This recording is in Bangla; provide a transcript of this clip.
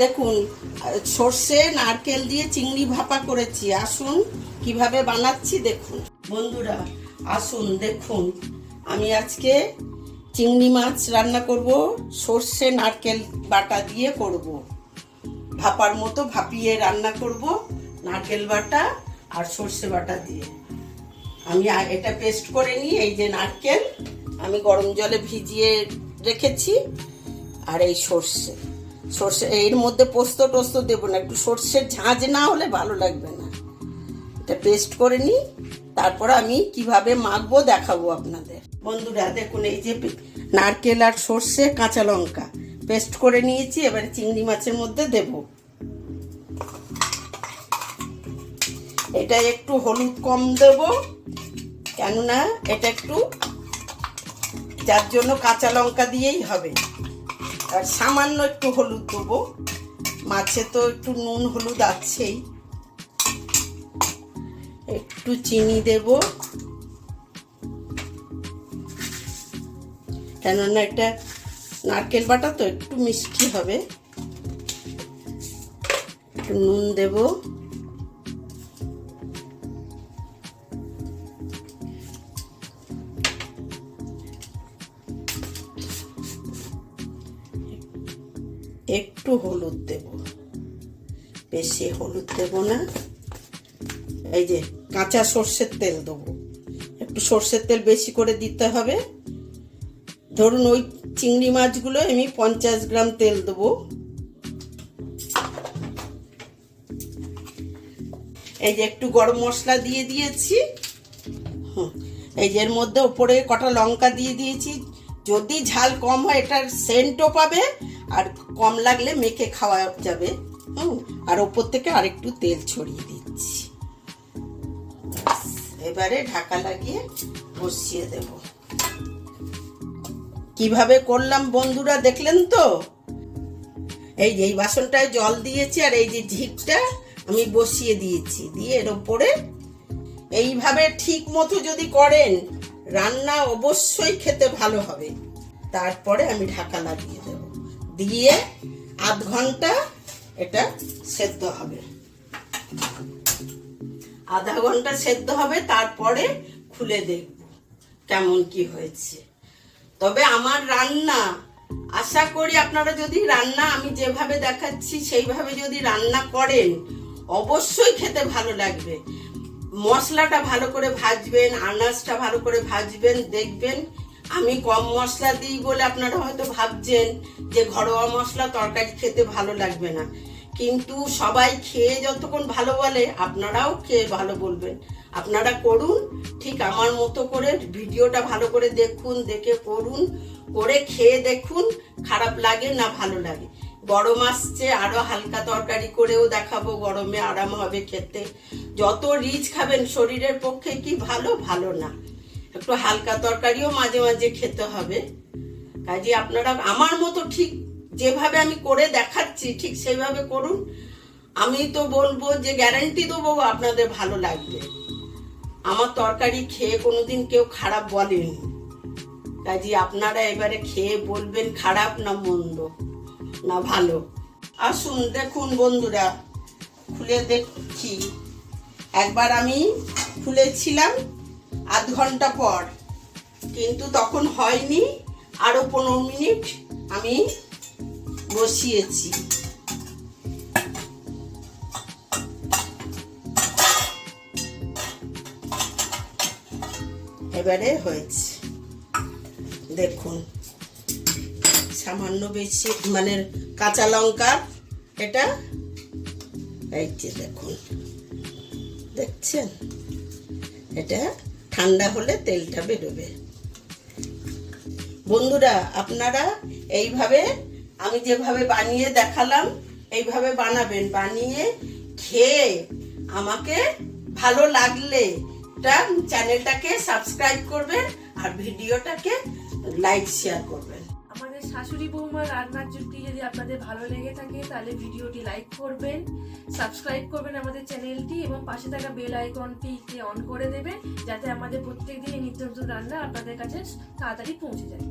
দেখুন সর্ষে নারকেল দিয়ে চিংড়ি ভাপা করেছি। আসুন কিভাবে বানাচ্ছি দেখুন বন্ধুরা। আসুন দেখুন, আমি আজকে চিংড়ি মাছ রান্না করব, সর্ষে নারকেল বাটা দিয়ে করব। ভাপার মতো ভাপিয়ে রান্না করব, নারকেল বাটা আর সর্ষে বাটা দিয়ে। আমি এটা পেস্ট করে নিই। এই যে নারকেল আমি গরম জলে ভিজিয়ে রেখেছি, আর এই সর্ষে এর মধ্যে পোস্ত টোস্ত দেবো না, একটু সর্ষের ঝাঁঝ না হলে ভালো লাগবে না। এটা পেস্ট করে নিই, তারপর আমি কিভাবে মাখবো দেখাবো আপনাদের। বন্ধুরা দেখুন, এই যে নারকেল আর সর্ষে কাঁচা লঙ্কা পেস্ট করে নিয়েছি। এবারে চিংড়ি মাছের মধ্যে দেব। এটা একটু হলুদ কম দেব, কেননা এটা একটু, যার জন্য কাঁচা লঙ্কা দিয়েই হবে। আর সামান্য একটু হলুদ দেবো, মাছে তো একটু নুন হলুদ আছেই। একটু চিনি দেব, কেননা এটা নারকেল বাটা তো একটু মিষ্টি হবে। একটু নুন দেব, একটু হলুদ দেব, বেশি হলুদ দেব না। এই যে কাঁচা সর্ষের তেল দেবো, একটু সর্ষের তেল বেশি করে দিতে হবে। ধরুন ওই চিংড়ি মাছগুলো আমি 50 গ্রাম তেল দেবো। এই যে একটু গরম মশলা দিয়ে দিয়েছি। এই যে এর মধ্যে ওপরে কটা লঙ্কা দিয়ে দিয়েছি। যদি ঝাল কম হয় এটার সেন্টও পাবে, আর কম লাগলে মেখে খাওয়া যাবে। আর ওপর থেকে আরেকটু তেল ছড়িয়ে দিচ্ছি। এবারে ঢাকা লাগিয়ে বসিয়ে দেব। কিভাবে করলাম বন্ধুরা দেখলেন তো। এই যে এই বাসনটায় জল দিয়েছি, আর এই যে ঝিকটা আমি বসিয়ে দিয়েছি, দিয়ে এর ওপরে এইভাবে ঠিক মতো যদি করেন রান্না অবশ্যই খেতে ভালো হবে। তারপরে আমি ঢাকা লাগিয়ে দেব, দিয়ে আধ ঘন্টা এটা সেদ্ধ হবে। আধা ঘন্টা সেদ্ধ হবে, তারপরে খুলে দেখব কেমন কি হয়েছে। তবে আমার রান্না, আশা করি আপনারা যদি রান্না আমি যেভাবে দেখাচ্ছি সেইভাবে যদি রান্না করেন অবশ্যই খেতে ভালো লাগবে। মশলাটা ভালো করে ভাজবেন, আনাজটা ভালো করে ভাজবেন। দেখবেন আমি কম মশলা দিই বলে আপনারা হয়তো ভাবছেন যে ঘরোয়া মশলা তরকারি খেতে ভালো লাগবে না, কিন্তু সবাই খেয়ে যতক্ষণ ভালো বলে আপনারাও খেয়ে ভালো বলবেন। আপনারা করুন ঠিক আমার মতো করে, ভিডিওটা ভালো করে দেখুন, দেখে করুন, করে খেয়ে দেখুন খারাপ লাগে না ভালো লাগে। গরম আসছে, আরো হালকা তরকারি করেও দেখাবো, গরমে আরাম হবে খেতে। যত রিচ খাবেন শরীরের পক্ষে কি ভালো, ভালো না। একটু হালকা তরকারিও মাঝে মাঝে খেতে হবে। কাজে আপনারা আমার মতো ঠিক যেভাবে আমি করে দেখাচ্ছি ঠিক সেইভাবে করুন। আমি তো বলবো যে গ্যারান্টি দেবো আপনাদের ভালো লাগবে। আমার তরকারি খেয়ে কোনোদিন কেউ খারাপ বলেনি। কাজে আপনারা এবারে খেয়ে বলবেন খারাপ না মন্দ না ভালো। আসুন দেখুন বন্ধুরা, খুলে দেখছি। একবার আমি খুলেছিলাম আধ ঘন্টা পর, কিন্তু তখন হয়নি। আরো 15 মিনিট আমি বসিয়েছি। এবারে হয়েছে দেখুন। সামান্য বেশি মানে কাঁচা লঙ্কা এটা, এই যে দেখুন, দেখছেন, এটা ঠান্ডা হলে তেলটা বেরোবে। বন্ধুরা আপনারা এইভাবে আমি যেভাবে বানিয়ে দেখালাম এইভাবে বানাবেন, বানিয়ে খেয়ে আমাকে ভালো লাগলে চ্যানেলটাকে সাবস্ক্রাইব করবেন আর ভিডিওটাকে লাইক শেয়ার করবেন। আমাদের শাশুড়ি বৌমার রান্নার জুটি যদি আপনাদের ভালো লেগে থাকে তাহলে ভিডিওটি লাইক করবেন, সাবস্ক্রাইব করবেন আমাদের চ্যানেলটি, এবং পাশে থাকা বেল আইকনটিকে অন করে দেবেন, যাতে আমাদের প্রত্যেকদিন নিত্য নতুন রান্না আপনাদের কাছে তাড়াতাড়ি পৌঁছে যায়।